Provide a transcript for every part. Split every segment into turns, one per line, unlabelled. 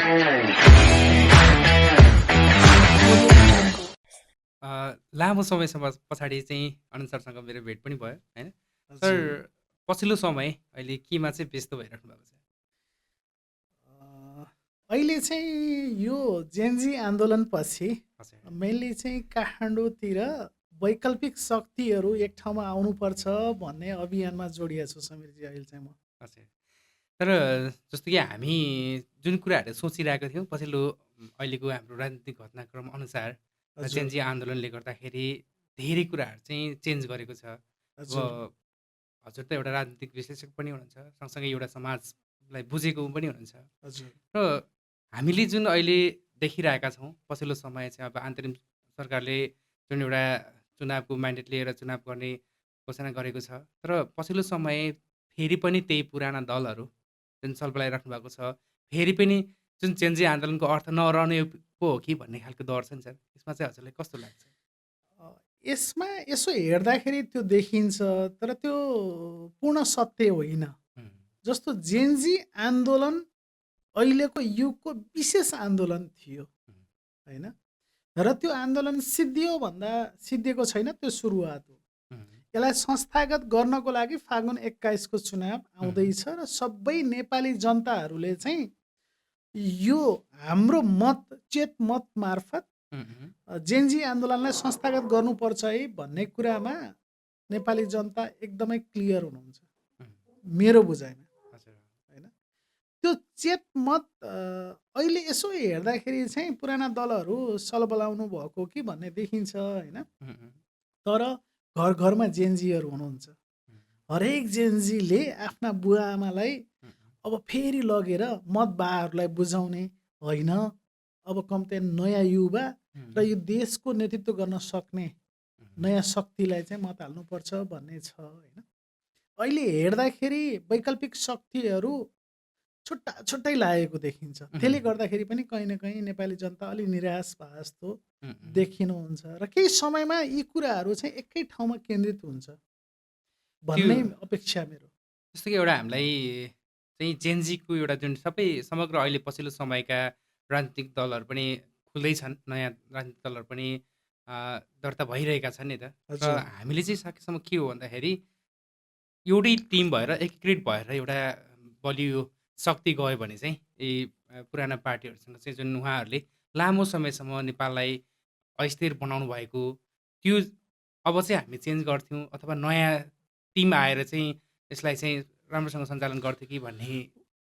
A, लामो समयसम्म पछाडि चाहिँ अनुज सरसँग मेरो भेट पनि भयो होइन। सर
हजुर।
पछिल्लो समय अहिले केमा चाहिँ व्यस्त भइराख्नु भएको छ?
अ, अहिले चाहिँ यो जेनजी आन्दोलनपछि
हजुर।
मेनली चाहिँ काठमाडौँतिर वैकल्पिक शक्तिहरू एक ठाउँमा आउनुपर्छ भन्ने अभियानमा जोडिएको छु समीरजी अहिले चाहिँ म।
हजुर। तर जस्तो कि हामी जुन कुराहरू सोचिरहेको थियौँ पछिल्लो अहिलेको हाम्रो राजनीतिक घटनाक्रम अनुसार
हजुर,
जेनजी आन्दोलनले गर्दाखेरि धेरै कुराहरू चाहिँ चेन्ज गरेको छ। अब
हजुर,
हजुर त एउटा राजनीतिक विश्लेषक पनि हुनुहुन्छ, सँगसँगै एउटा समाजलाई बुझेको पनि हुनुहुन्छ।
हजुर,
र हामीले जुन अहिले देखिरहेका छौँ, पछिल्लो समय चाहिँ अब अन्तरिम सरकारले जुन एउटा चुनावको म्यान्डेट लिएर चुनाव गर्ने घोषणा गरेको छ। तर पछिल्लो समय फेरि पनि त्यही पुराना दलहरू जुन सल्बलाइराख्नु भएको छ, फेरि पनि जुन जेनजी आन्दोलनको अर्थ नरहने पो हो कि भन्ने खालको डर छ नि सर। यसमा चाहिँ हजुरलाई कस्तो लाग्छ?
अ, यसमा यसो हेर्दाखेरि त्यो देखिन्छ तर त्यो पूर्ण सत्य होइन।
हुँ,
जस्तो जेनजी आन्दोलन अहिलेको युगको विशेष आन्दोलन थियो
हुँ,
होइन। र त्यो आन्दोलन सिद्धियो भन्दा सिद्धिएको छैन, त्यो सुरुवात हो।
हुँ,
यसलाई संस्थागत गर्नको लागि फागुन 21 को चुनाव
हुँ,
आउँदैछ र सबै नेपाली जनताहरूले चाहिँ यो हाम्रो मत चेत मत मार्फत
हुँ, हुँ,
जेनजी आन्दोलनलाई संस्थागत गर्नुपर्छ है भन्ने कुरामा नेपाली जनता एकदमै क्लियर हुनुहुन्छ
हुँ,
मेरो बुझाइमा
हजुर।
होइन। त्यो चेत मत अहिले यसो हेर्दाखेरि चाहिँ पुराना दलहरू सलबलाउनु भएको कि भन्ने देखिन्छ होइन।
हुँ, हुँ,
तर घर घरमा जेनजीहरू हुनुहुन्छ।
हुँ,
हरेक जेनजीले आफ्ना बुवा आमालाई
हुँ,
अब फेरि लगेर मतदाताहरूलाई बुझाउने होइन, अब कम्ती नयाँ युवा
हुँ,
र
हुँ,
यो देशको नेतृत्व गर्न सक्ने
हुँ,
नयाँ शक्तिलाई चाहिँ मत हाल्नुपर्छ भन्ने छ होइन। अहिले हेर्दाखेरि वैकल्पिक शक्तिहरू छुट्टा छुट्टै लागेको देखिन्छ। त्यसले
हुँ,
गर्दाखेरि पनि कहीँ न कहीँ नेपाली जनता अलि निराश भए जस्तो
हुँ, हुँ।
देखिनुहुन्छ र केही समयमा यी कुराहरू चाहिँ एकै ठाउँमा केन्द्रित हुन्छ
त्यो
भन्ने अपेक्षा मेरो।
जस्तो कि एउटा हामीलाई चाहिँ जेनजीको एउटा जुन सबै समग्र अहिले पछिल्लो समयका राजनीतिक दलहरू पनि खुल्दैछन्, नयाँ राजनीतिक दलहरू पनि अ, दर्ता भइरहेका छन् नि त। र
हजुर,
हामीले चाहिँ सकेसम्म के हो भन्दाखेरि एउटै टिम भएर एकीकृत भएर एउटा बलियो शक्ति गयो भने चाहिँ यी पुराना पार्टीहरूसँग चाहिँ जुन उहाँहरूले लामो समयसम्म नेपाललाई अस्थिर बनाउनु भएको, त्यो अब चाहिँ हामी चेन्ज गर्थ्यौँ अथवा नयाँ टिम आएर चाहिँ यसलाई चाहिँ राम्रोसँग सञ्चालन गर्थ्यो कि भन्ने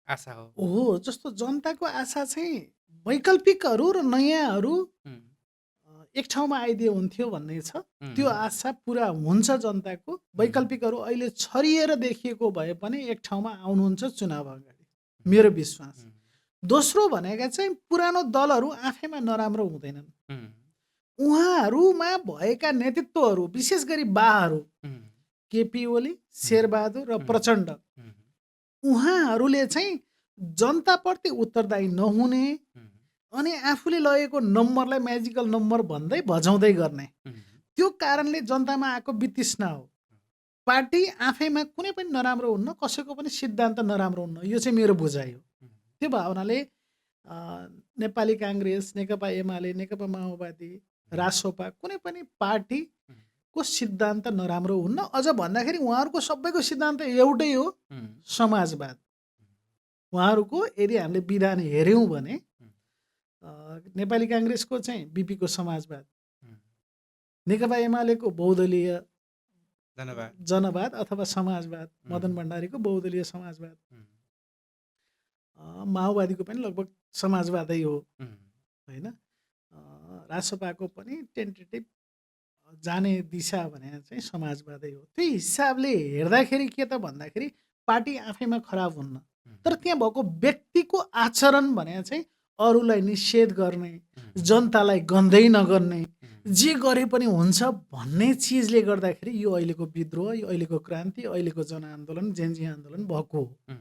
आशा हो।
हो जस्तो जनताको आशा चाहिँ वैकल्पिकहरू र नयाँहरू
हुँ,
एक ठाउँमा आइदिए हुन्थ्यो भन्ने छ।
हुँ,
त्यो
हुँ,
आशा पुरा हुन्छ जनताको।
हुँ,
वैकल्पिकहरू अहिले छरिएर देखिएको भए पनि एक ठाउँमा आउनुहुन्छ चुनाव अगाडि,
हुँ,
मेरो विश्वास।
हुँ,
दोस्रो भनेका चाहिँ पुरानो दलहरू आफैमा नराम्रो हुँदैनन्।
हुँ,
उहाँहरूमा भएका नेतृत्वहरू विशेष गरी बाहरू
हुँ,
केपी ओली,
हुँ,
शेरबहादुर र
हुँ,
प्रचण्ड
हुँ,
उहाँहरूले चाहिँ जनताप्रति उत्तरदायी नहुने
हुँ,
अनि आफूले लगेको नम्बरलाई म्याजिकल नम्बर भन्दै भजाउँदै गर्ने।
हुँ,
त्यो कारणले जनतामा आएको वितृष्णा हो। पार्टी आफैमा कुनै पनि नराम्रो हुन्न, कसैको पनि सिद्धान्त नराम्रो हुन्न। यो चाहिँ मेरो बुझाइ हो।
हुँ,
त्यो भावनाले अ, नेपाली काङ्ग्रेस, नेकपा एमाले, नेकपा माओवादी, रासोपा कुनै पनि पार्टीको
हुँ,
सिद्धान्त नराम्रो हुन्न। अझ भन्दाखेरि उहाँहरूको सबैको सिद्धान्त एउटै हो,
हुँ,
समाजवाद। उहाँहरूको यदि हामीले विधान हेऱ्यौँ भने
हुँ,
नेपाली काङ्ग्रेसको चाहिँ बिपीको समाजवाद,
हुँ,
नेकपा एमालेको बहुदलीय
धन्यवाद।
जनवाद अथवा समाजवाद,
हुँ,
मदन भण्डारीको बहुदलीय समाजवाद,
हुँ,
माओवादीको पनि लगभग समाजवादै हो
हुँ,
होइन। रासोपाको पनि टेन्टेटिभ जाने दिशा भने चाहिँ समाजवादै हो। त्यो हिसाबले हेर्दाखेरि के त भन्दाखेरि पार्टी आफैमा खराब हुन्न।
हुँ,
तर त्यहाँ भएको व्यक्तिको आचरण भने चाहिँ अरूलाई निषेध गर्ने,
हुँ,
जनतालाई गन्दै नगर्ने,
हुँ,
जे गरे पनि हुन्छ भन्ने चिजले गर्दाखेरि यो अहिलेको विद्रोह, यो अहिलेको क्रान्ति, अहिलेको जनआन्दोलन, जेनजी आन्दोलन भएको हो।
हुँ,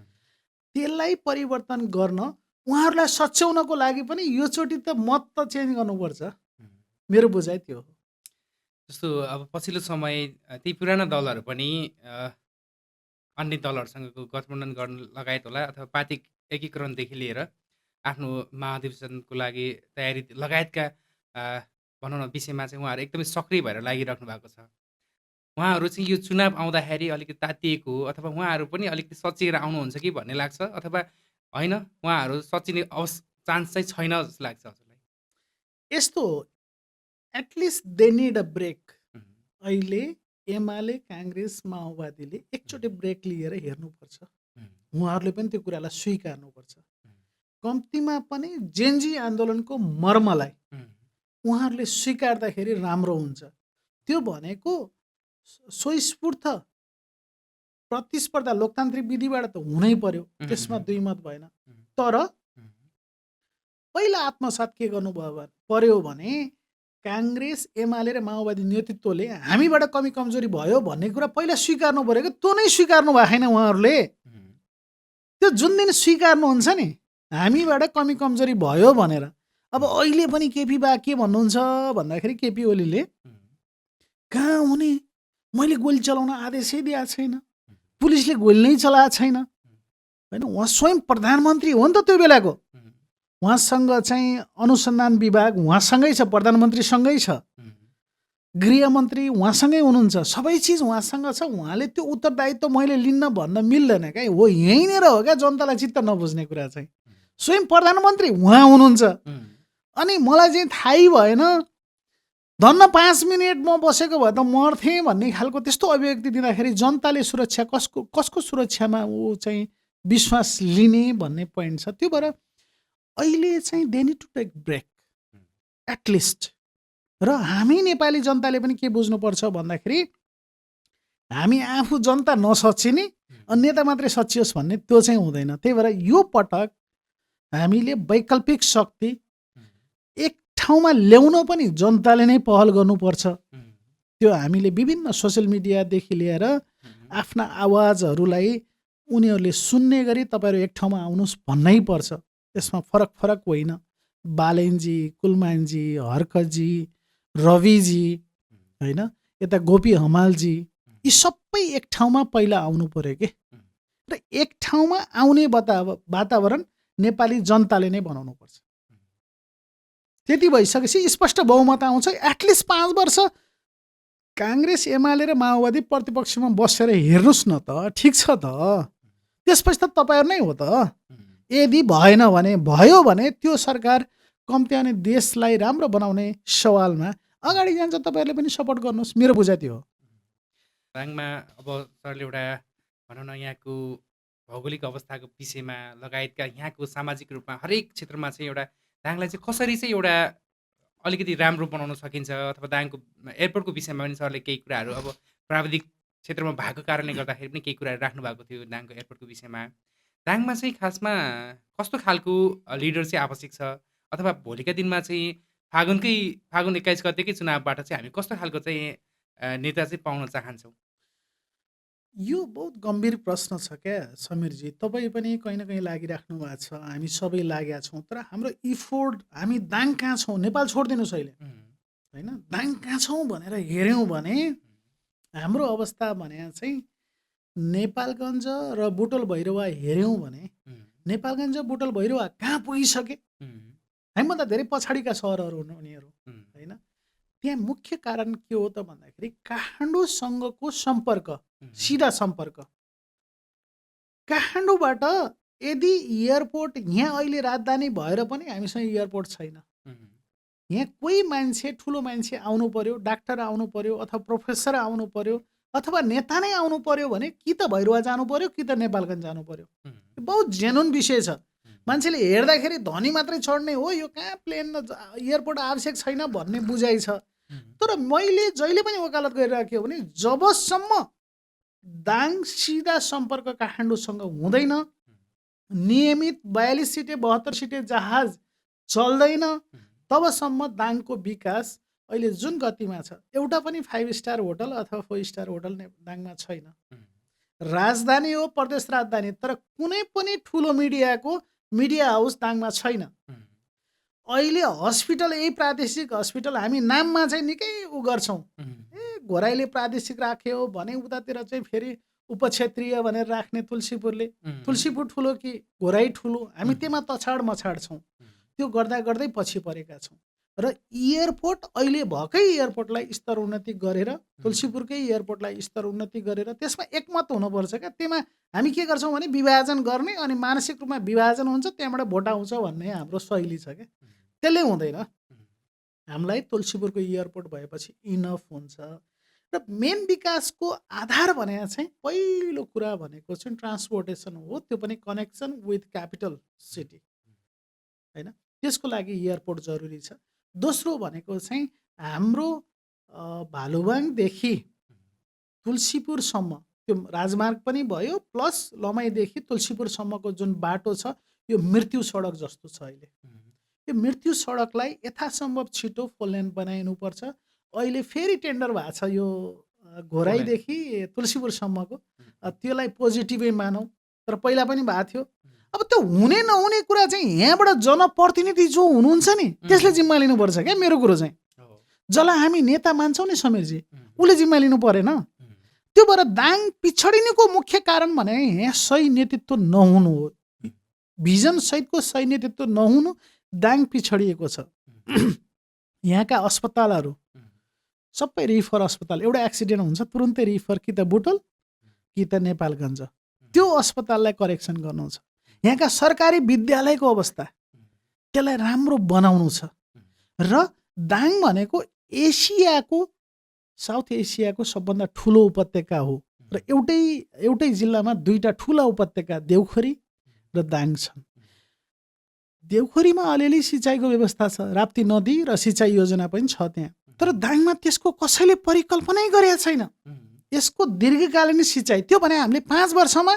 त्यसलाई परिवर्तन गर्न उहाँहरूलाई सच्याउनको लागि पनि योचोटि त मत त चेन्ज गर्नुपर्छ।
हुँ।
मेरो बुझाइ त्यो हो।
जस्तो अब पछिल्लो समय ती पुराना दलहरू पनि अन्य दलहरूसँगको गठबन्धन गर्न लगायत होला अथवा पार्टी एकीकरणदेखि लिएर आफ्नो महाधिवेशनको लागि तयारी लगायतका भनौँ न विषयमा चाहिँ उहाँहरू एकदमै सक्रिय भएर लागिराख्नु भएको छ। उहाँहरू चाहिँ यो चुनाव आउँदाखेरि अलिकति तातिएको हो अथवा उहाँहरू पनि अलिकति सच्चिएर आउनुहुन्छ कि भन्ने लाग्छ अथवा होइन उहाँहरू सच्चिने चान्स चाहिँ छैन जस्तो लाग्छ हजुरलाई?
यस्तो at least they need a break.
उम्,
अहिले एमाले काङ्ग्रेस माओवादीले एकचोटि ब्रेक लिएर हेर्नुपर्छ।
उम्,
उहाँहरूले पनि त्यो कुरालाई स्वीकार्नुपर्छ।
उम्,
कम्तीमा पनि जेनजी आन्दोलनको मर्मलाई
उम्,
उहाँहरूले स्वीकार्दाखेरि राम्रो हुन्छ। त्यो भनेको स्वस्फूर्त प्रतिस्पर्धा लोकतान्त्रिक विधिबाट त हुनै पर्यो, त्यसमा दुई मत भएन। तर
उम्,
पहिला आत्मसात के गर्नुभयो पर्यो भने काङ्ग्रेस एमाले र माओवादी नेतृत्वले हामीबाट कमी कमजोरी भयो भन्ने कुरा पहिला स्वीकार्नु पऱ्यो कि त्यो नै स्वीकार्नु भएको छैन उहाँहरूले।
उम्,
त्यो जुन दिन स्वीकार्नुहुन्छ नि हामीबाट कमी कमजोरी भयो भनेर, अब अहिले पनि केपी बा के भन्नुहुन्छ भन्दाखेरि केपी ओलीले
उम्,
कहाँ हुने, मैले गोली चलाउन आदेशै दिएको छैन, पुलिसले गोली नै चलाएको छैन होइन। उहाँ स्वयं प्रधानमन्त्री हो नि त त्यो बेलाको।
उम्,
उहाँसँग चाहिँ अनुसन्धान विभाग उहाँसँगै छ, प्रधानमन्त्रीसँगै छ,
उम्,
गृहमन्त्री उहाँसँगै हुनुहुन्छ, सबै चिज उहाँसँग छ। उहाँले त्यो उत्तरदायित्व मैले लिन्न भन्न मिल्दैन क्या। हो यहीँनिर हो क्या जनतालाई चित्त नबुझ्ने कुरा चाहिँ। स्वयं प्रधानमन्त्री उहाँ हुनुहुन्छ।
उम्,
अनि मलाई चाहिँ थाहै भएन, धन्न 5 मिनट म बसेको भए त मर्थेँ भन्ने खालको त्यस्तो अभिव्यक्ति दिँदाखेरि जनताले सुरक्षा कसको सुरक्षामा ऊ चाहिँ विश्वास लिने भन्ने पोइन्ट छ। त्यो भएर अहिले चाहिँ they need to take break at least. र हामी नेपाली जनताले पनि के बुझ्नुपर्छ भन्दाखेरि हामी आफू जनता नसच्चिने नेता मात्रै सचियोस् भन्ने त्यो चाहिँ हुँदैन। त्यही भएर यो पटक हामीले वैकल्पिक शक्ति एक ठाउँमा ल्याउन पनि जनताले नै पहल गर्नुपर्छ। त्यो हामीले विभिन्न सोसियल मिडियादेखि लिएर आफ्ना आवाजहरूलाई उनीहरूले सुन्ने गरी तपाईँहरू एक ठाउँमा आउनुहोस् भन्नै पर्छ। त्यसमा फरक फरक होइन, बालेनजी, कुलमानजी, हर्कजी, रविजी होइन, यता गोपी हमालजी, यी सबै एक ठाउँमा पहिला आउनु पर्यो कि। र एक ठाउँमा आउने वातावरण नेपाली जनताले नै बनाउनु पर्छ। त्यति भइसकेपछि स्पष्ट बहुमत आउँछ। एटलिस्ट 5 वर्ष काङ्ग्रेस एमाले र माओवादी प्रतिपक्षमा बसेर हेर्नुहोस् न त, ठिक छ त। त्यसपछि त तपाईँहरू नै हो त। यदि भएन भने, भयो भने त्यो सरकार कम्ती अनि देशलाई राम्रो बनाउने सवालमा अगाडि जान्छ। तपाईँहरूले पनि सपोर्ट गर्नुहोस्, मेरो बुझाइ त्यो हो।
दाङमा अब सरले एउटा भनौँ न यहाँको भौगोलिक अवस्थाको विषयमा लगायतका यहाँको सामाजिक रूपमा हरेक क्षेत्रमा चाहिँ एउटा दाङलाई चाहिँ कसरी चाहिँ एउटा अलिकति राम्रो बनाउन सकिन्छ अथवा दाङको एयरपोर्टको विषयमा पनि सरले केही कुराहरू अब प्राविधिक क्षेत्रमा भएको कारणले गर्दाखेरि पनि केही कुराहरू राख्नु भएको थियो दाङको एयरपोर्टको विषयमा। दाङमा चाहिँ खासमा कस्तो खालको लिडर चाहिँ आवश्यक छ अथवा भोलिका दिनमा चाहिँ फागुन 21 गतेकै चुनावबाट चाहिँ हामी कस्तो खालको चाहिँ नेता चाहिँ पाउन चाहन्छौँ?
यो बहुत गम्भीर प्रश्न छ क्या समीरजी। तपाईँ पनि कहीँ न कहीँ लागिराख्नु भएको छ, हामी सबै लागेका छौँ। तर हाम्रो इफोर्ट, हामी दाङ कहाँ छौँ, नेपाल छोडिदिनुहोस् अहिले होइन, दाङ कहाँ छौँ भनेर हेऱ्यौँ भने हाम्रो अवस्था भने चाहिँ नेपालगञ्ज र बुटोल भैरवा हेऱ्यौँ भने नेपालगञ्ज बुटोल भैरवा कहाँ पुगिसके, हामीभन्दा धेरै पछाडिका सहरहरू हुन् उनीहरू होइन। त्यहाँ मुख्य कारण के हो त भन्दाखेरि काठमाडौँसँगको सम्पर्क, सिधा सम्पर्क। काठमाडौँबाट यदि एयरपोर्ट, यहाँ अहिले राजधानी भएर पनि हामीसँग एयरपोर्ट छैन। यहाँ कोही मान्छे, ठुलो मान्छे आउनु पर्यो, डाक्टर आउनु पर्यो अथवा प्रोफेसर आउनु पर्यो अथवा नेता नै आउनु पर्यो भने कि त भैरवा जानु पर्यो कि त नेपालगञ्ज जानु पर्यो। बहुत जेन्युन विषय छ। मान्छेले हेर्दाखेरि धनी मात्रै चढ्ने हो, यो कहाँ प्लेन एयरपोर्ट आवश्यक छैन भन्ने बुझाइ छ। तर मैले जहिले पनि वकालत गरिराखेँ भने जबसम्म दाङ सिधा सम्पर्क काठमाडौँसँग हुँदैन, नियमित 42 सिटे 72 सिटे जहाज चल्दैन, तबसम्म दाङको विकास अहिले जुन गतिमा छ, एउटा पनि 5 स्टार होटल अथवा 4 स्टार होटल दाङमा छैन। राजधानी हो, प्रदेश राजधानी, तर कुनै पनि ठुलो मिडिया हाउस दाङमा छैन। अहिले हस्पिटल, यही प्रादेशिक हस्पिटल हामी नाममा चाहिँ निकै उ गर्छौँ, घोराइले प्रादेशिक राख्यो भने उतातिर चाहिँ फेरि उपक्षेत्रीय भनेर राख्ने तुलसीपुरले,
उम्,
तुलसीपुर ठुलो कि घोराई ठुलो, हामी
उम्,
त्यसमा तछाड मछाड छौँ।
उम्,
त्यो गर्दा गर्दै पछि परेका छौँ। र एयरपोर्ट अहिले भएकै एयरपोर्टलाई स्तर उन्नति गरेर, तुलसीपुरकै एयरपोर्टलाई स्तर उन्नति गरेर त्यसमा एकमत हुनुपर्छ क्या। त्यसमा हामी के गर्छौँ भने विभाजन गर्ने, अनि मानसिक रूपमा विभाजन हुन्छ, त्यहाँबाट भोट आउँछ भन्ने हाम्रो शैली छ क्या। त्यसले हुँदैन। हामीलाई तुलसीपुरको एयरपोर्ट भएपछि इनफ हुन्छ। र मेन विकासको आधार भनेको चाहिँ पहिलो कुरा भनेको चाहिँ ट्रान्सपोर्टेसन हो, त्यो पनि कनेक्सन विथ क्यापिटल सिटी होइन। त्यसको लागि एयरपोर्ट जरुरी छ। दोस्रो भनेको चाहिँ हाम्रो भालुवाङदेखि तुलसीपुरसम्म त्यो राजमार्ग पनि भयो, प्लस लमाईदेखि तुलसीपुरसम्मको जुन बाटो छ यो मृत्यु सडक जस्तो छ अहिले। यो मृत्यु सडकलाई यथासम्भव छिटो फोर लेन बनाइनुपर्छ। अहिले फेरि टेन्डर भएको छ यो घोराईदेखि तुलसीपुरसम्मको, त्यसलाई पोजिटिभै मानौँ, तर पहिला पनि भएको थियो। अब त्यो हुने नहुने कुरा चाहिँ यहाँबाट जनप्रतिनिधि जो हुनुहुन्छ नि त्यसले जिम्मा लिनुपर्छ क्या। मेरो कुरो चाहिँ जसलाई हामी नेता मान्छौँ नि समीरजी, उसले जिम्मा लिनु परेन। त्यो भएर दाङ पिछडिनुको मुख्य कारण भने यहाँ सही नेतृत्व नहुनु हो। भिजन सहितको सही नेतृत्व नहुनु दाङ पिछडिएको छ। यहाँका अस्पतालहरू सबै रिफर अस्पताल, एउटा एक्सिडेन्ट हुन्छ तुरुन्तै रिफर कि त बुटोल कि त नेपालगञ्ज, त्यो अस्पताललाई करेक्सन गर्नु छ। यहाँका सरकारी विद्यालयको अवस्था त्यसलाई राम्रो बनाउनु छ। र दाङ भनेको एसियाको, साउथ एसियाको सबभन्दा ठुलो उपत्यका हो। र एउटै जिल्लामा दुईटा ठुला उपत्यका देउखरी र दाङ छन्। देउखरीमा अलिअलि सिँचाइको व्यवस्था छ, राप्ती नदी र सिँचाइ योजना पनि छ त्यहाँ, तर दाङमा त्यसको कसैले परिकल्पनै गरेका छैन। यसको दीर्घकालीन सिँचाइ, त्यो भने हामीले 5 वर्षमा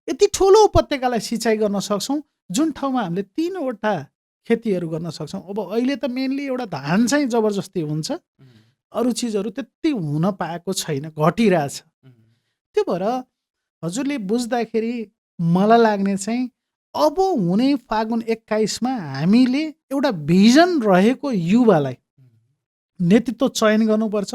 यति ठुलो उपत्यकालाई सिँचाइ गर्न सक्छौँ, जुन ठाउँमा हामीले 3वटा खेतीहरू गर्न सक्छौँ। अब अहिले त मेनली एउटा धान चाहिँ जबरजस्ती हुन्छ, अरू चिजहरू त्यति हुन पाएको छैन, घटिरहेछ। त्यो भएर हजुरले बुझ्दाखेरि मलाई लाग्ने चाहिँ अब हुने फागुन 21 हामीले एउटा भिजन रहेको युवालाई नेतृत्व चयन गर्नुपर्छ।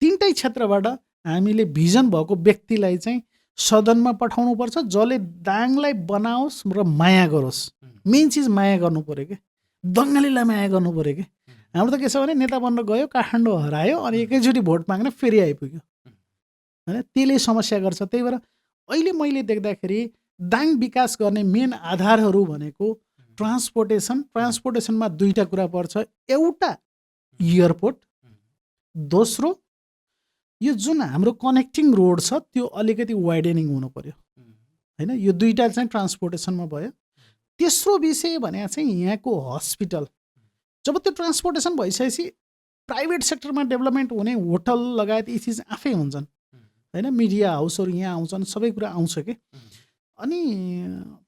3टै क्षेत्रबाट हामीले भिजन भएको व्यक्तिलाई चाहिँ सदनमा पठाउनुपर्छ, जसले दाङलाई बनाओस् र माया गरोस्। मेन चिज माया गर्नु पऱ्यो क्या, बङ्गालीलाई माया गर्नु पऱ्यो क्या। हाम्रो त के छ भने नेता बन्न गयो, काठमाडौँ हरायो, अनि एकैचोटि भोट माग्न फेरि आइपुग्यो होइन। त्यसले समस्या गर्छ। त्यही भएर अहिले मैले देख्दाखेरि दाङ विकास गर्ने मेन आधारहरू भनेको ट्रान्सपोर्टेसनमा 2टा कुरा पर्छ। एउटा एयरपोर्ट, दोस्रो यो जुन हाम्रो कनेक्टिङ रोड छ त्यो अलिकति वाइडेनिङ हुनु पर्यो होइन। यो 2टा चाहिँ ट्रान्सपोर्टेसनमा भयो। तेस्रो विषय भने चाहिँ यहाँको हस्पिटल, जब त्यो ट्रान्सपोर्टेसन भइसकेपछि प्राइभेट सेक्टरमा डेभलपमेन्ट हुने होटल लगायत यी चिज आफै हुन्छन् होइन। मिडिया हाउसहरू यहाँ आउँछन्, सबै कुरा आउँछ कि। अनि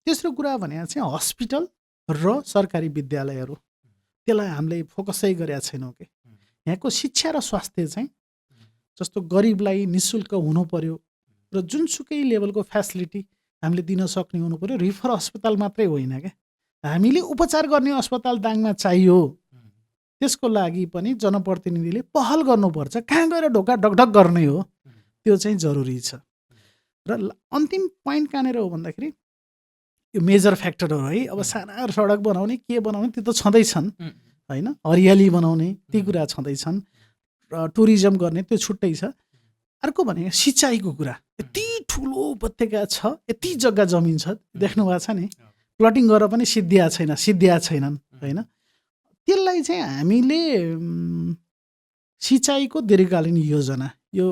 तेस्रो कुरा भने चाहिँ हस्पिटल र सरकारी विद्यालयहरू, त्यसलाई हामीले फोकसै गरेका छैनौँ कि। यहाँको शिक्षा र स्वास्थ्य चाहिँ जस्तो गरिबलाई निःशुल्क हुनु पर्यो र जुनसुकै लेभलको फ्यासिलिटी हामीले दिन सक्ने हुनु पर्यो। रिफर अस्पताल मात्रै होइन क्या, हामीले उपचार गर्ने अस्पताल दाङमा चाहियो। त्यसको लागि पनि जनप्रतिनिधिले पहल गर्नुपर्छ। कहाँ गएर ढोका ढकढक गर्ने हो त्यो चाहिँ जरुरी छ। र अन्तिम पोइन्ट कहाँनिर हो भन्दाखेरि यो मेजर फ्याक्टर हो है। अब साना सडक बनाउने के बनाउने त्यो त छँदैछन् होइन, हरियाली बनाउने ती कुरा छँदैछन्, र टुरिज्म गर्ने त्यो छुट्टै छ। अर्को भने सिँचाइको कुरा, यति ठुलो उपत्यका छ, यति जग्गा जमिन छ, देख्नु भएको छ नि, प्लटिङ गरेर पनि सिद्धिया छैनन् होइन। त्यसलाई चाहिँ हामीले सिँचाइको दीर्घकालीन योजना, यो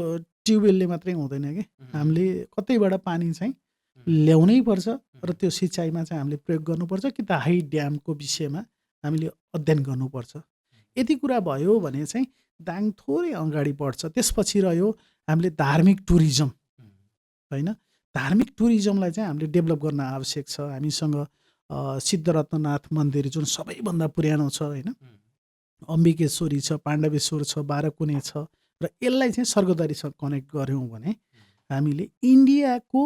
ट्युबवेलले मात्रै हुँदैन कि, हामीले कतैबाट पानी चाहिँ ल्याउनै पर्छ र त्यो सिँचाइमा चाहिँ हामीले प्रयोग गर्नुपर्छ कि त हाई ड्यामको विषयमा हामीले अध्ययन गर्नुपर्छ। यति कुरा भयो भने चाहिँ दाङ थोरै अगाडि बढ्छ। त्यसपछि रह्यो हामीले धार्मिक टुरिज्म होइन। धार्मिक टुरिज्मलाई चाहिँ हामीले डेभलप गर्न आवश्यक छ। हामीसँग सिद्धरत्ननाथ मन्दिर जुन सबैभन्दा पुरानो छ होइन, अम्बिकेश्वरी छ, पाण्डवेश्वर छ, बाह्रकुने छ, र यसलाई चाहिँ स्वर्गद्वारीसँग कनेक्ट गऱ्यौँ भने हामीले इन्डियाको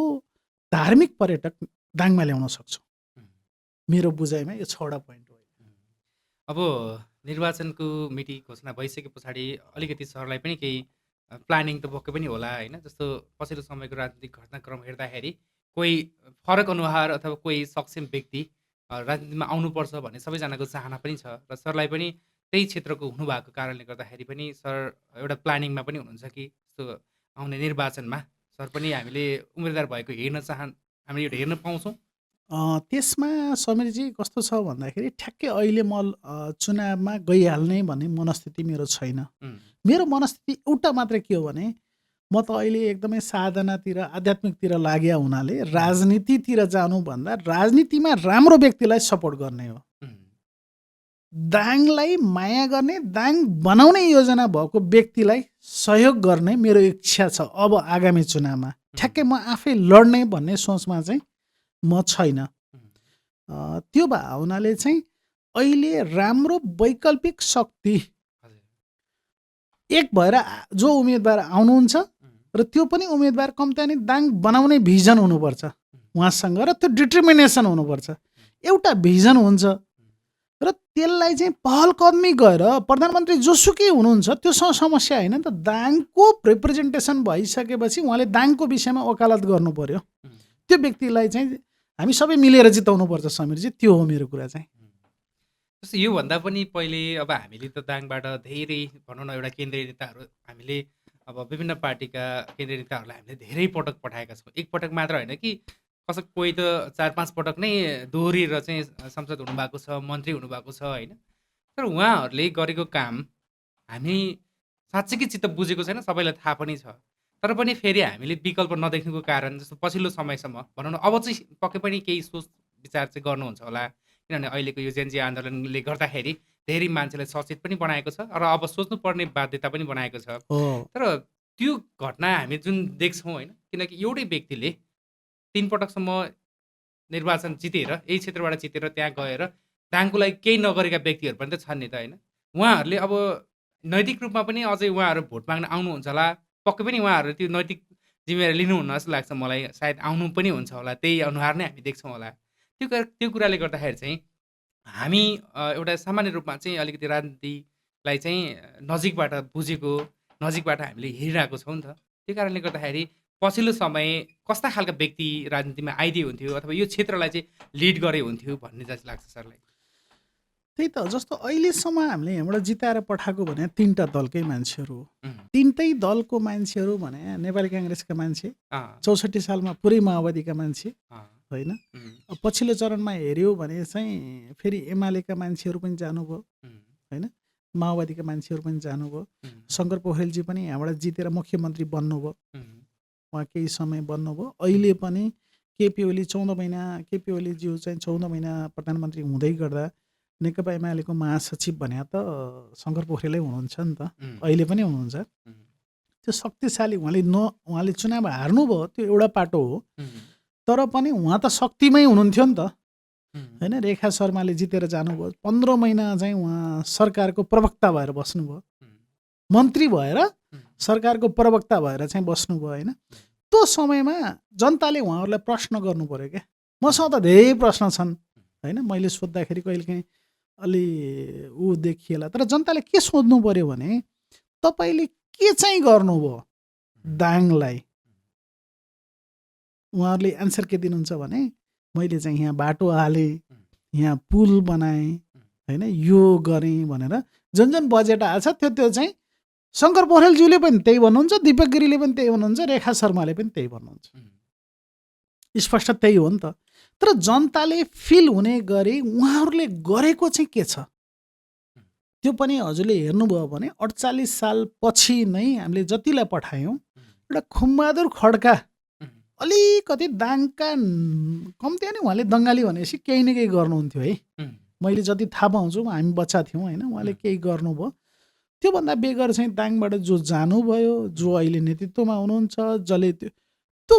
धार्मिक पर्यटक दाङमा ल्याउन सक्छौँ। मेरो बुझाइमा यो 6वटा पोइन्ट हो।
अब निर्वाचनको मिति घोषणा भइसके पछाडि अलिकति सरलाई पनि केही प्लानिङ त पक्कै पनि होला होइन। जस्तो पछिल्लो समयको राजनीतिक घटनाक्रम हेर्दाखेरि कोही फरक अनुहार अथवा कोही सक्षम व्यक्ति राजनीतिमा आउनुपर्छ भन्ने सबैजनाको चाहना पनि छ र सरलाई पनि त्यही क्षेत्रको हुनुभएको कारणले गर्दाखेरि पनि सर एउटा प्लानिङमा पनि हुनुहुन्छ कि जस्तो आउने निर्वाचनमा सर पनि हामीले उम्मेदवार भएको हामीले यो हेर्न पाउँछौँ।
त्यसमा समीरजी कस्तो छ भन्दाखेरि ठ्याक्कै अहिले म चुनावमा गइहाल्ने भन्ने मनस्थिति मेरो छैन।
उम्,
मेरो मनस्थिति एउटा मात्रै के हो भने म त अहिले एकदमै साधनातिर आध्यात्मिकतिर लाग्या हुनाले राजनीतितिर जानुभन्दा राजनीतिमा राम्रो व्यक्तिलाई सपोर्ट गर्ने हो।
उम्,
दाङलाई माया गर्ने, दाङ बनाउने योजना भएको व्यक्तिलाई सहयोग गर्ने मेरो इच्छा छ अब आगामी चुनावमा। ठ्याक्कै म आफै लड्ने भन्ने सोचमा चाहिँ म छैन।
उम्,
त्यो भावनाले चाहिँ अहिले राम्रो वैकल्पिक शक्ति
हजुर,
एक भएर जो उम्मेदवार आउनुहुन्छ
उम्,
र त्यो पनि उम्मेदवार कम्ती नि दाङ बनाउने भिजन हुनुपर्छ उहाँसँग र त्यो डिटर्मिनेसन हुनुपर्छ। एउटा भिजन हुन्छ र त्यसलाई चाहिँ पहल कदमी गएर प्रधानमन्त्री जोसुकै हुनुहुन्छ त्योसँग समस्या होइन नि त। दाङको रिप्रेजेन्टेसन भइसकेपछि उहाँले दाङको विषयमा वकालत गर्नु पर्यो।
उम्,
त्यो व्यक्तिलाई चाहिँ हामी सबै मिलेर जिताउनुपर्छ समीरजी, त्यो हो मेरो कुरा चाहिँ।
उम्। जस्तो योभन्दा पनि पहिले अब हामीले त दाङबाट धेरै भनौँ न एउटा केन्द्रीय नेताहरू हामीले अब विभिन्न पार्टीका केन्द्रीय नेताहरूलाई हामीले धेरै पटक पठाएका छौँ। एकपटक मात्र होइन कि कोही त 4-5 पटक नै दोहोरिएर चाहिँ संसद हुनुभएको छ, मन्त्री हुनुभएको छ होइन। तर उहाँहरूले गरेको काम हामी साँच्चीकै चित्त बुझेको छैन, सबैलाई थाहा पनि छ। तर पनि फेरि हामीले विकल्प नदेख्नुको कारण जस्तो पछिल्लो समयसम्म भनौँ न अब चाहिँ पक्कै पनि केही सोच विचार चाहिँ गर्नुहुन्छ होला। किनभने अहिलेको यो जेनजी आन्दोलनले गर्दाखेरि धेरै मान्छेलाई सचेत पनि बनाएको छ र अब सोच्नुपर्ने बाध्यता पनि बनाएको छ।
हो
तर त्यो घटना हामी जुन देख्छौँ होइन, किनकि एउटै व्यक्तिले 3 पटकसम्म निर्वाचन जितेर यही क्षेत्रबाट जितेर त्यहाँ गएर दाङको लागि केही नगरेका व्यक्तिहरू पनि त छन् नि त होइन। उहाँहरूले अब नैतिक रूपमा पनि अझै उहाँहरू भोट माग्न आउनुहुन्छ होला। पक्कै पनि उहाँहरू त्यो नैतिक जिम्मेवारी लिनुहुन्न जस्तो लाग्छ मलाई। सायद आउनु पनि हुन्छ होला, त्यही अनुहार नै हामी देख्छौँ होला। त्यो कुराले गर्दाखेरि चाहिँ हामी एउटा सामान्य रूपमा चाहिँ अलिकति राजनीतिलाई चाहिँ नजिकबाट बुझेको, नजिकबाट हामीले हेरिरहेको छौँ नि त। त्यो कारणले गर्दाखेरि पछिल्लो समय कस्ता खालका व्यक्ति राजनीतिमा आइदिए हुन्थ्यो अथवा यो क्षेत्रलाई चाहिँ लिड गरे हुन्थ्यो भन्ने जस्तो लाग्छ सरलाई?
त्यही त, जस्तो अहिलेसम्म हामीले यहाँबाट जिताएर पठाएको भने 3टा दलकै मान्छेहरू हो।
उम्,
3टै दलको मान्छेहरू भने नेपाली काङ्ग्रेसका मान्छे,
अँ,
64 सालमा पुरै माओवादीका मान्छे
अँ,
होइन।
उम्,
अब पछिल्लो चरणमा हेऱ्यो भने चाहिँ फेरि एमालेका मान्छेहरू पनि जानुभयो
उम्,
होइन, माओवादीका मान्छेहरू पनि जानुभयो।
उम्,
शङ्कर पोखरेलजी पनि यहाँबाट जितेर मुख्यमन्त्री बन्नुभयो,
उम्,
उहाँ केही समय बन्नुभयो। अहिले पनि केपी ओली 14 महिना, केपी ओलीज्यू चाहिँ 14 महिना प्रधानमन्त्री हुँदै गर्दा नेकपा एमालेको महासचिव भने त शङ्कर पोखरेलै हुनुहुन्छ नि त,
उम्,
अहिले पनि हुनुहुन्छ।
उम्,
त्यो शक्तिशाली उहाँले चुनाव हार्नुभयो, त्यो एउटा पाटो हो।
उम्,
तर पनि उहाँ त शक्तिमै हुनुहुन्थ्यो नि त
उम्,
होइन। रेखा शर्माले जितेर जानुभयो, 15 महिना चाहिँ उहाँ सरकारको प्रवक्ता भएर बस्नुभयो,
उम्,
मन्त्री भएर
उम्,
सरकारको प्रवक्ता भएर चाहिँ बस्नुभयो होइन। त्यो समयमा जनताले उहाँहरूलाई प्रश्न गर्नु पर्यो क्या। मसँग त धेरै प्रश्न छन् होइन, मैले सोद्धाखेरि कहिलेकाहीँ अलि ऊ देखिएला। तर जनताले के सोध्नु पर्यो भने तपाईँले के चाहिँ गर्नुभयो दाङलाई? उहाँहरूले एन्सर के दिनुहुन्छ भने मैले चाहिँ यहाँ बाटो हालेँ, यहाँ पुल बनाएँ होइन, यो गरेँ भनेर जुन बजेट आएछ त्यो चाहिँ शङ्कर पोखरेलज्यूले पनि त्यही भन्नुहुन्छ, दिपक गिरीले पनि त्यही भन्नुहुन्छ, रेखा शर्माले पनि त्यही भन्नुहुन्छ। स्पष्ट त्यही हो नि त। तर जनताले फिल हुने गरी उहाँहरूले गरेको चाहिँ के छ त्यो पनि हजुरले हेर्नुभयो भने 48 साल पछि नै हामीले जतिलाई पठायौँ, एउटा खुमबहादुर खड्का अलिकति दाङका कम्ती नि उहाँले दङ्गाली भनेपछि केही न केही गर्नुहुन्थ्यो है। मैले जति थाहा पाउँछु, हामी बच्चा थियौँ होइन, उहाँले केही गर्नुभयो। त्योभन्दा बेगर चाहिँ दाङबाट जो जानुभयो, जो अहिले नेतृत्वमा हुनुहुन्छ, जसले त्यो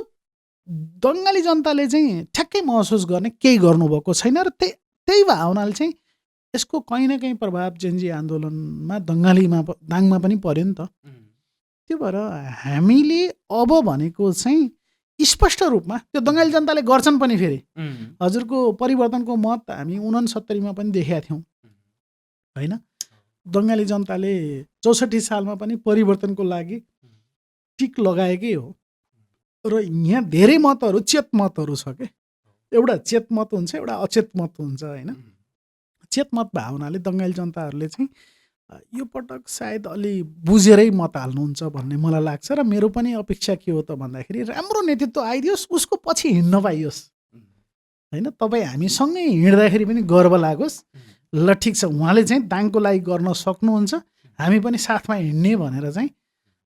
दङ्गाली जनताले चाहिँ ठ्याक्कै महसुस गर्ने केही गर्नुभएको छैन। र त्यही भावनाले चाहिँ यसको कहीँ न कहीँ प्रभाव जेनजी आन्दोलनमा दाङमा पनि पर्यो नि त। त्यो भएर हामीले अब भनेको चाहिँ स्पष्ट रूपमा त्यो दङ्गाली जनताले गर्छन् पनि। फेरि हजुरको परिवर्तनको मत हामी 69 पनि देखेका थियौँ होइन। दङ्गाली जनताले 64 सालमा पनि परिवर्तनको लागि टिक लगाएकै हो र यहाँ धेरै मतहरू चेत मतहरू छ के एउटा चेत मत हुन्छ एउटा अचेत मत हुन्छ होइन चेत मत भावनाले दङ्गाली जनताहरूले चाहिँ यो पटक सायद अलि बुझेरै मत हाल्नुहुन्छ भन्ने मलाई लाग्छ र मेरो पनि अपेक्षा के हो त भन्दाखेरि राम्रो नेतृत्व आइदियोस् उसको पछि हिँड्न पाइयोस् होइन तपाईँ हामीसँगै हिँड्दाखेरि पनि गर्व लागोस् ल ठिक छ उहाँले चाहिँ दाङको लागि गर्न सक्नुहुन्छ हामी पनि साथमा हिँड्ने भनेर चाहिँ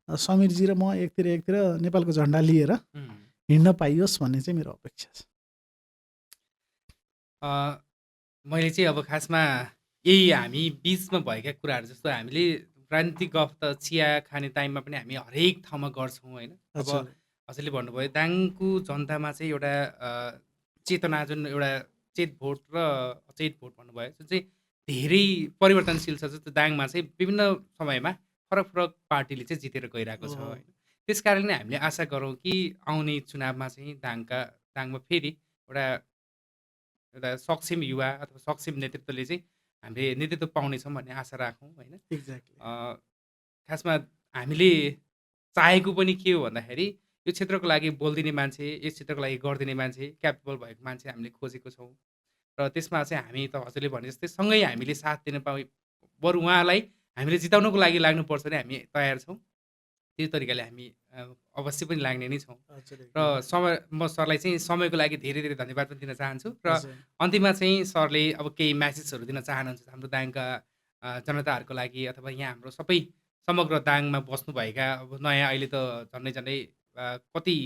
समीरजी र म एकतिर नेपालको झन्डा लिएर हिँड्न पाइयोस् भन्ने चाहिँ मेरो अपेक्षा छ।
मैले चाहिँ अब खासमा यही हामी बिचमा भएका कुराहरू जस्तो हामीले राजनीतिक गफ त चिया खाने टाइममा पनि हामी हरेक ठाउँमा गर्छौँ होइन। अब हजुरले भन्नुभयो दाङको जनतामा चाहिँ एउटा चेतना जुन एउटा चेत भोट र अचेत भोट भन्नुभयो जुन चाहिँ धेरै परिवर्तनशील छ जस्तो दाङमा चाहिँ विभिन्न समयमा फरक फरक पार्टीले चाहिँ जितेर गइरहेको छ होइन। त्यस कारणले हामीले आशा गरौँ कि आउने चुनावमा चाहिँ दाङमा फेरि एउटा सक्षम युवा अथवा सक्षम नेतृत्वले चाहिँ हामीले नेतृत्व पाउनेछौँ भन्ने आशा राखौँ होइन।
एक्ज्याक्टली
खासमा हामीले चाहेको पनि के हो भन्दाखेरि यो क्षेत्रको लागि बोलिदिने मान्छे यस क्षेत्रको लागि गरिदिने मान्छे क्यापेबल भएको मान्छे हामीले खोजेको छौँ र त्यसमा चाहिँ हामी त हजुरले भने जस्तै सँगै हामीले साथ दिन बरु उहाँलाई हामीले जिताउनको लागि लाग्नुपर्छ भने हामी तयार छौँ। त्यो तरिकाले हामी अवश्य पनि लाग्ने नै छौँ र म सरलाई चाहिँ समयको लागि धेरै धेरै धन्यवाद पनि दिन चाहन्छु र अन्तिममा चाहिँ सरले अब केही म्यासेजहरू दिन चाहनुहुन्छ हाम्रो दाङका जनताहरूको लागि अथवा यहाँ हाम्रो सबै समग्र दाङमा बस्नुभएका अब नयाँ अहिले त झन्डै कति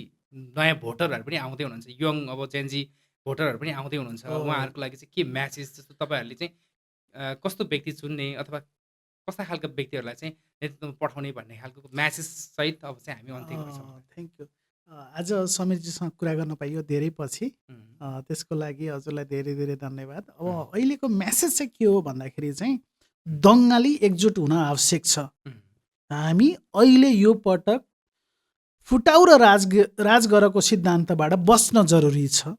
नयाँ भोटरहरू पनि आउँदै हुनुहुन्छ यङ अब जेनजी भोटरहरू पनि आउँदै हुनुहुन्छ उहाँहरूको लागि चाहिँ के म्यासेज जस्तो तपाईँहरूले चाहिँ कस्तो व्यक्ति चुन्ने अथवा कस्ता खालको व्यक्तिहरूलाई चाहिँ नेतृत्वमा पठाउने भन्ने खालको म्यासेज सहित अब चाहिँ हामी अन्त्य गर्छौँ।
Thank you. आज समीरजीसँग कुरा गर्न पाइयो धेरै पछि त्यसको लागि हजुरलाई धेरै धेरै धन्यवाद। अब अहिलेको म्यासेज चाहिँ के हो भन्दाखेरि चाहिँ दङ्गाली एकजुट हुन आवश्यक छ। हामी अहिले यो पटक फुटाउ र राज गरेको सिद्धान्तबाट बस्न जरुरी छ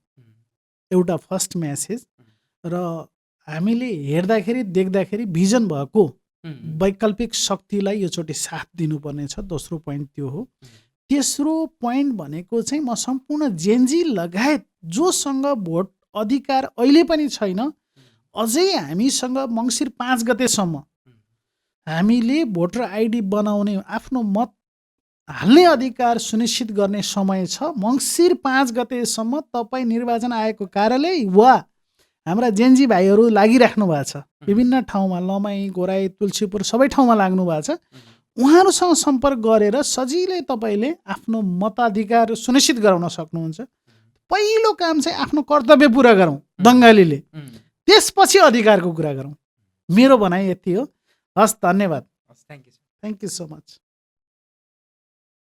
एउटा फर्स्ट म्यासेज र हामीले हेर्दाखेरि देख्दाखेरि भिजन भएको वैकल्पिक शक्तिलाई योचोटि साथ दिनुपर्ने छ। दोस्रो पोइन्ट त्यो हो। तेस्रो पोइन्ट भनेको चाहिँ म सम्पूर्ण जेनजी लगायत जोसँग भोट अधिकार अहिले पनि छैन अझै हामीसँग मङ्सिर 5 गतेसम्म हामीले भोटर आइडी बनाउने आफ्नो मत हाल्ने अधिकार सुनिश्चित गर्ने समय छ। मङ्सिर 5 गतेसम्म तपाईँ निर्वाचन आयोगको कार्यालय वा हाम्रा जेनजी भाइहरू लागिराख्नु भएको छ विभिन्न ठाउँमा लमाई गोराई तुलसीपुर सबै ठाउँमा लाग्नु भएको छ। उहाँहरूसँग सम्पर्क गरेर सजिलै तपाईँले आफ्नो मताधिकार सुनिश्चित गराउन सक्नुहुन्छ। पहिलो काम चाहिँ आफ्नो कर्तव्य पुरा गरौँ दङ्गालीले त्यसपछि अधिकारको कुरा गरौँ। मेरो भनाइ यति हो। हस् धन्यवाद।
Thank you
thank you so much.